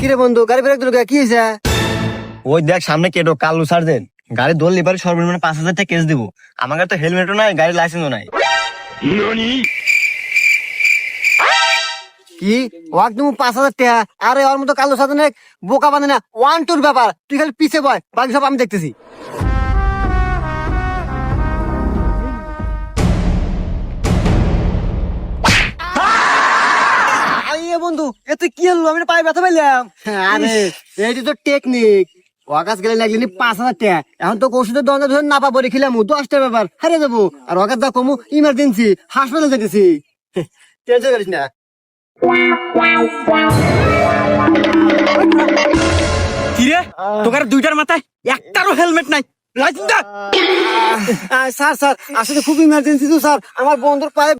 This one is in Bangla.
কিরে বন্ধু গাড়ি ব্রেক দিল কি হয়েছে? ওই দেখ সামনে কেটো কালু সার্জেন্ট গাড়ি ধরলে এবার সর্বনিম্ন 5,000 টাকা কেস দিব। আমার কাছে তো হেলমেটও নাই, গাড়ির লাইসেন্সও নাই। কি ওয়াক তুমি 5,000 টাকা? আরে ওর মতো কালো সাথে বোকা বানে না, 1-2 ব্যাপার। তুই খালি পিছে বয়, বাকি সব আমি দেখতেছি। আইয়ে বন্ধু এতে কি হলো? আমি পায়ে ব্যথা পাইলাম। আরে এইটা তো টেকনিক। ওয়াকাস গেলে লাগলি 5,000 টাকা। এখন তো ওষুধের দরজা ধরে না পাবো রেখিলাম 10টা ব্যাপার হারিয়ে যাবো। আর ওয়াকাস দা কমু ইমার্জেন্সি হাসপাতালে যেতেছি। টেনশন করিস না। কিরে তোকার দুইটার মাথায় একটারও হেলমেট নাই, লাইসেন্স দা। স্যার আসলে খুব ইমার্জেন্সি তো স্যার, আমার বন্ধুর পায়ে